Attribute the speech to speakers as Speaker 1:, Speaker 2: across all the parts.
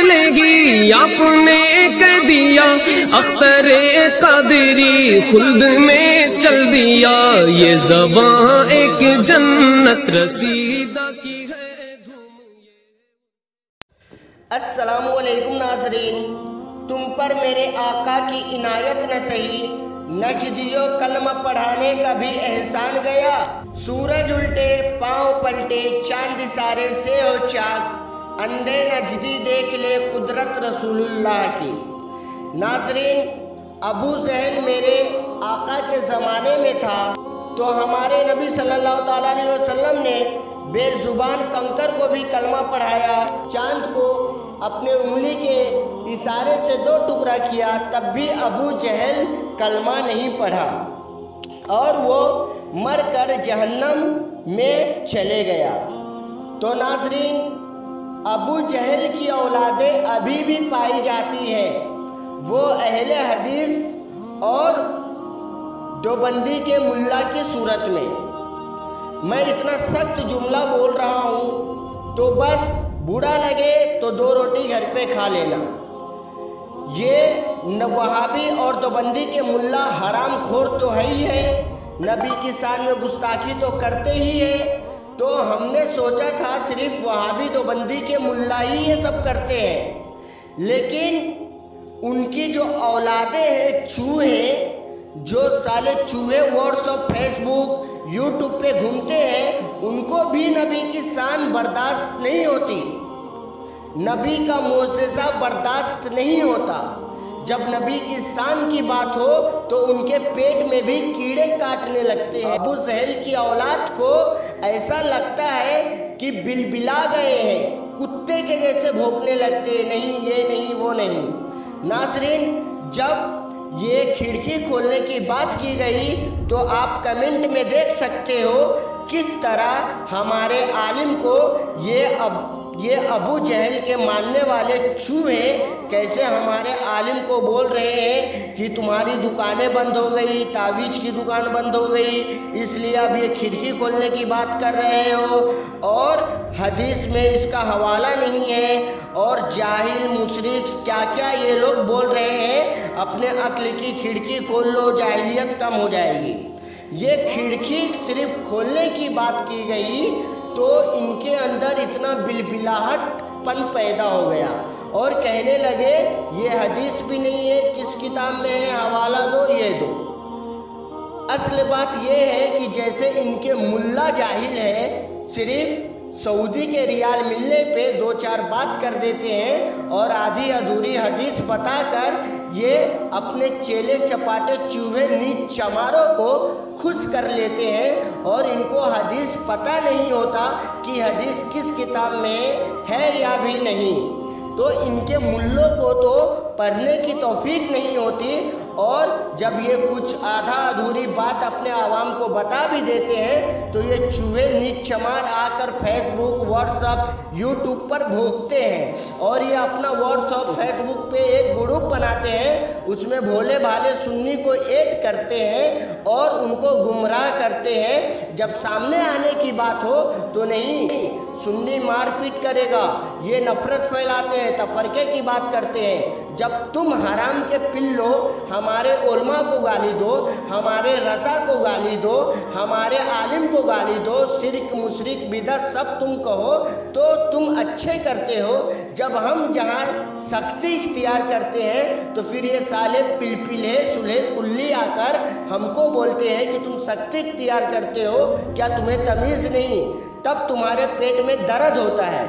Speaker 1: نہیں آپ نے کہہ دیا اختر قادری خلد میں چل دیا یہ زباں ایک جنت رسیدہ کی ہے دھوم۔
Speaker 2: السلام علیکم ناظرین، تم پر میرے آقا کی عنایت نہ سہی، نجدیوں کلمہ پڑھانے کا بھی احسان گیا، سورج الٹے پاؤں پلٹے چاند سارے سے ہو چاک، اندھے نجدی دیکھ لے قدرت رسول اللہ کی۔ ناظرین، ابو جہل میرے آقا کے زمانے میں تھا تو ہمارے نبی صلی اللہ علیہ وسلم نے بے زبان کنکر کو بھی کلمہ پڑھایا، چاند کو اپنے انگلی کے اشارے سے 2 ٹکڑا کیا، تب بھی ابو جہل کلمہ نہیں پڑھا اور وہ مر کر جہنم میں چلے گیا۔ تو ناظرین، ابو جہل کی اولادیں ابھی بھی پائی جاتی ہیں، وہ اہل حدیث اور دیوبندی کے ملا کی صورت میں۔ میں اتنا سخت جملہ بول رہا ہوں تو بس برا لگے تو 2 روٹی گھر پہ کھا لینا۔ یہ وہابی اور دیوبندی کے ملا حرام خور تو ہے ہی ہے، نبی کی شان میں گستاخی تو کرتے ہی ہے، تو ہم نے سوچا تھا صرف وہابی دیوبندی کے ملا ہی یہ سب کرتے ہیں، لیکن ان کی جو اولادیں ہیں چوہے، جو سالے چوہے واٹس ایپ فیس بک یوٹیوب پہ گھومتے ہیں، ان کو بھی نبی کی شان برداشت نہیں ہوتی، نبی کا معجزہ برداشت نہیں ہوتا۔ جب نبی کی شان کی بات ہو تو ان کے پیٹ میں بھی کیڑے کاٹنے لگتے ہیں۔ ابو جہل کی اولاد کو ایسا لگتا ہے کہ بلبلا گئے ہیں، کتے کے جیسے بھونکنے لگتے ہیں، نہیں یہ نہیں وہ نہیں۔ ناظرین، جب یہ کھڑکی کھولنے کی بات کی گئی تو آپ کمنٹ میں دیکھ سکتے ہو کس طرح ہمارے عالم کو یہ ابو جہل کے ماننے والے چوہے کیسے ہمارے عالم کو بول رہے ہیں کہ تمہاری دکانیں بند ہو گئی، تعویذ کی دکان بند ہو گئی، اس لیے اب یہ کھڑکی کھولنے کی بات کر رہے ہو، اور حدیث میں اس کا حوالہ نہیں ہے، اور جاہل مشرک کیا کیا یہ لوگ بول رہے ہیں، اپنے عقل کی کھڑکی کھول لو جاہلیت کم ہو جائے گی۔ یہ کھڑکی صرف کھولنے کی بات کی گئی تو ان کے اندر اتنا بلبلاہٹ پن پیدا ہو گیا اور کہنے لگے یہ حدیث بھی نہیں ہے، کس کتاب میں ہے، حوالہ دو، یہ دو۔ اصل بات یہ ہے کہ جیسے ان کے ملا جاہل ہے، صرف سعودی کے ریال ملنے پہ 2-4 بات کر دیتے ہیں اور آدھی ادھوری حدیث بتا کر یہ اپنے چیلے چپاٹے چوہے نیچ چماروں کو خوش کر لیتے ہیں، اور ان کو حدیث پتہ نہیں ہوتا کہ حدیث کس کتاب میں ہے یا بھی نہیں۔ تو ان کے ملوں کو تو پڑھنے کی توفیق نہیں ہوتی، اور جب یہ کچھ آدھا ادھوری بات اپنے عوام کو بتا بھی دیتے ہیں تو یہ چوہے نیچ چمار آ کر فیس بک واٹس ایپ یوٹیوب پر بھونکتے ہیں، اور یہ اپنا واٹس ایپ فیس بک پہ ایک گروپ بناتے ہیں، اس میں بھولے بھالے سنی کو ایڈ کرتے ہیں اور ان کو گمراہ کرتے ہیں۔ جب سامنے آنے کی بات ہو تو نہیں، سنی مار پیٹ کرے گا، یہ نفرت پھیلاتے ہیں، تفرقے کی بات کرتے ہیں۔ جب تم حرام کے پلو ہمارے علماء کو گالی دو، ہمارے رضا کو گالی دو، ہمارے عالم کو گالی دو، شرک مشرک بدعت سب تم کہو تو تم اچھے کرتے ہو، جب ہم جہاں سختی اختیار کرتے ہیں تو پھر یہ سالے پلپلے سلے کلی آ کر ہم کو بولتے ہیں کہ تم سختی اختیار کرتے ہو، کیا تمہیں تمیز نہیں؟ تب تمہارے پیٹ میں درد ہوتا ہے۔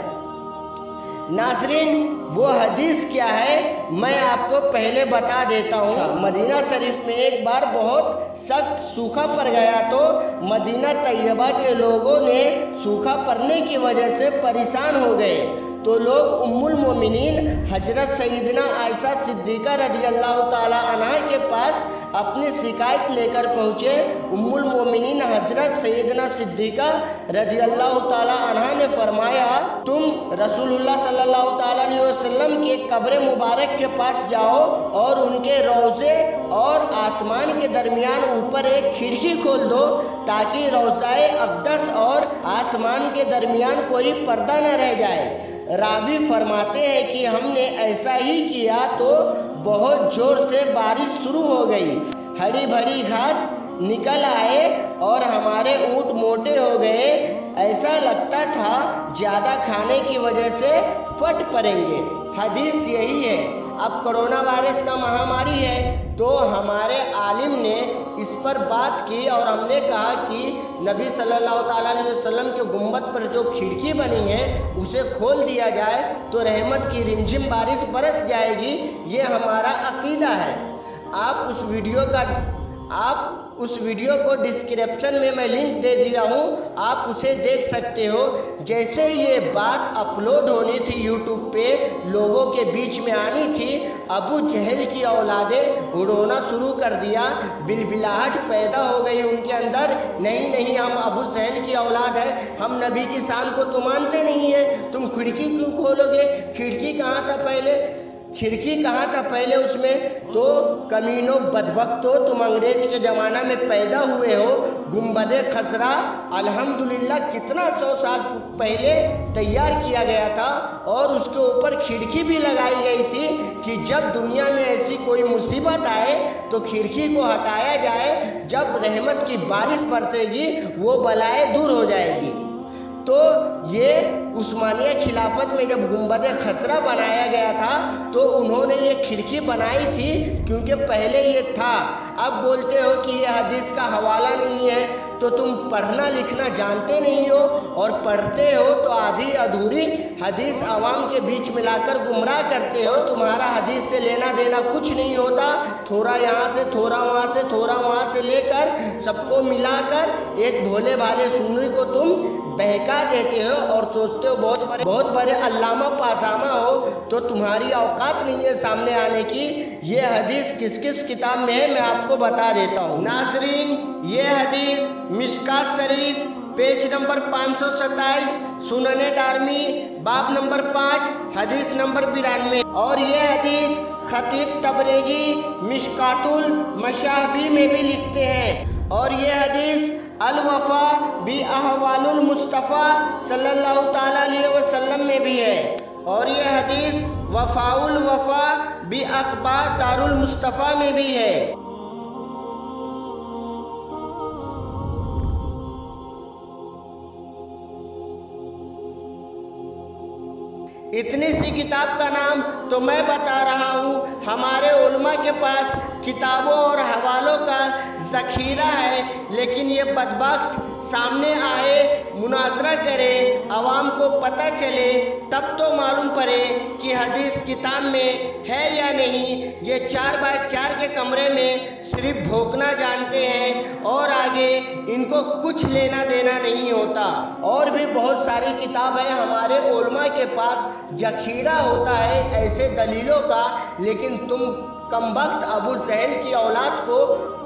Speaker 2: ناظرین، وہ حدیث کیا ہے میں آپ کو پہلے بتا دیتا ہوں۔ مدینہ شریف میں ایک بار بہت سخت سوکھا پڑ گیا تو مدینہ طیبہ کے لوگوں نے سوکھا پڑنے کی وجہ سے پریشان ہو گئے، تو لوگ ام المومنین حضرت سیدنا عائشہ صدیقہ رضی اللہ تعالی عنہ کے پاس اپنی شکایت لے کر پہنچے۔ ام المومنین حضرت سیدنا صدیقہ رضی اللہ تعالی عنہ نے فرمایا، تم رسول اللہ صلی اللہ تعالی علیہ وسلم کے قبر مبارک کے پاس جاؤ اور ان کے روضے اور آسمان کے درمیان اوپر ایک کھڑکی کھول دو تاکہ روضہ اقدس اور آسمان کے درمیان کوئی پردہ نہ رہ جائے۔ راوی فرماتے ہیں کہ ہم نے ایسا ہی کیا تو بہت زور سے بارش شروع ہو گئی، ہری بھری گھاس نکل آئے اور ہمارے اونٹ موٹے ہو گئے، ایسا لگتا تھا زیادہ کھانے کی وجہ سے پھٹ پڑیں گے۔ حدیث یہی ہے۔ اب کرونا وائرس کا مہاماری ہے تو ہمارے عالم نے اس پر بات کی اور ہم نے کہا کہ نبی صلی اللہ تعالیٰ علیہ وسلم کے گنبد پر جو کھڑکی بنی ہے اسے کھول دیا جائے تو رحمت کی رمجم بارش برس جائے گی، یہ ہمارا عقیدہ ہے۔ آپ اس ویڈیو کو ڈسکرپشن میں لنک دے دیا ہوں، آپ اسے دیکھ سکتے ہو۔ جیسے یہ بات اپلوڈ ہونی تھی یوٹیوب پہ، لوگوں کے بیچ میں آنی تھی، ابو جہل کی اولادیں رونا شروع کر دیا، بلبلاہٹ پیدا ہو گئی ان کے اندر، نہیں ہم ابو جہل کی اولاد ہے، ہم نبی کی شان کو تو مانتے نہیں ہے، تم کھڑکی کیوں کھولو گے؟ کھڑکی کہاں تھا پہلے اس میں؟ تو کمینوں بدبختو، تم انگریز کے زمانہ میں پیدا ہوئے ہو۔ گنبد خضرا الحمدللہ کتنا 100 سال پہلے تیار کیا گیا تھا اور اس کے اوپر کھڑکی بھی لگائی گئی تھی کہ جب دنیا میں ایسی کوئی مصیبت آئے تو کھڑکی کو ہٹایا جائے، جب رحمت کی بارش برسے گی وہ بلائیں دور ہو جائے گی۔ تو یہ عثمانیہ خلافت میں جب گنبد خضرا بنایا گیا تھا تو انہوں نے یہ کھڑکی بنائی تھی کیونکہ پہلے یہ تھا۔ اب بولتے ہو کہ یہ حدیث کا حوالہ نہیں ہے تو تم پڑھنا لکھنا جانتے نہیں ہو، اور پڑھتے ہو تو آدھی ادھوری حدیث عوام کے بیچ میں لا کر گمراہ کرتے ہو۔ تمہارا حدیث سے لینا دینا کچھ نہیں ہوتا، تھوڑا یہاں سے تھوڑا وہاں سے تھوڑا وہاں سے لے کر سب کو ملا کر ایک بھولے بھالے سنی کو تم بہکا دیتے ہو اور سوچتے ہو بہت بڑے علامہ پاسامہ ہو، تو تمہاری اوقات نہیں ہے سامنے آنے کی۔ یہ حدیث کس کتاب میں ہے میں آپ کو بتا دیتا ہوں۔ ناظرین، یہ حدیث مشکات شریف پیج نمبر 527، سنن دارمی باب نمبر 5 حدیث نمبر 92، اور یہ حدیث خطیب تبریزی مشکات المشابیہ میں بھی لکھتے ہیں، اور یہ حدیث الوفا باحوال المصطفیٰ صلی اللہ تعالیٰ علیہ وسلم میں بھی ہے، اور یہ حدیث وفاء الوفا باخبار دار المصطفیٰ میں بھی ہے۔ اتنی سی کتاب کا نام تو میں بتا رہا ہوں، ہمارے علماء کے پاس کتابوں اور حوالوں کا ذخیرہ ہے، لیکن یہ بدبخت سامنے آئے، مناظرہ کرے، عوام کو پتہ چلے، تب تو معلوم پڑے کہ حدیث کتاب میں ہے یا نہیں۔ یہ 4x4 کے کمرے میں صرف بھونکنا جانتے ہیں اور آگے ان کو کچھ لینا دینا نہیں ہوتا۔ اور بھی بہت ساری کتاب ہے ہمارے علماء کے پاس، ذخیرہ ہوتا ہے ایسے دلیلوں کا، لیکن تم کمبخت ابو جہل کی اولاد کو،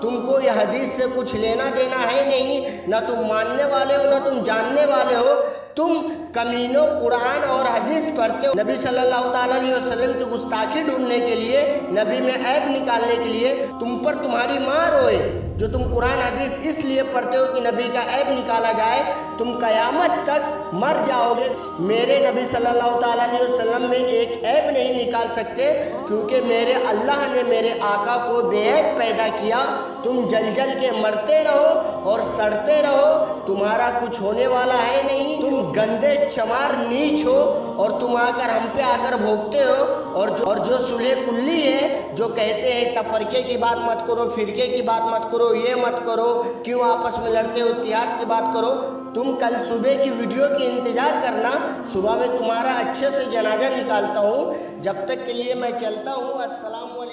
Speaker 2: تم کو یہ حدیث سے کچھ لینا دینا ہے نہیں، نہ تم ماننے والے ہو نہ تم جاننے والے ہو، تم کمینوں قرآن اور حدیث پڑھتے ہو نبی صلی اللہ تعالیٰ علیہ وسلم کی گستاخی ڈھونڈنے کے لیے، نبی میں عیب نکالنے کے لیے، تم پر تمہاری مار ہوئے جو تم قرآن حدیث اس لیے پڑھتے ہو کہ نبی کا عیب نکالا جائے، تم قیامت تک مر جاؤ گے۔ میرے نبی صلی اللہ تعالیٰ علیہ وسلم میں ایک عیب نہیں نکال سکتے، کیونکہ میرے اللہ نے میرے آقا کو بے عیب پیدا کیا۔ تم جل جل کے مرتے رہو اور سڑتے رہو، تمہارا کچھ ہونے والا ہے نہیں، تم گندے چمار نیچ ہو، اور تم ہم پہ آ کر بھوکتے ہو، اور جو صلح کلی ہے، جو کہتے ہیں تفرقے کی بات مت کرو، فرقے کی بات مت کرو، یہ مت کرو، کیوں آپس میں لڑتے ہو، اتحاد کی بات کرو۔ تم کل صبح کی ویڈیو کی انتظار کرنا، صبح میں تمہارا اچھے سے جنازہ نکالتا ہوں، جب تک کے لیے میں چلتا ہوں۔ السلام علیکم۔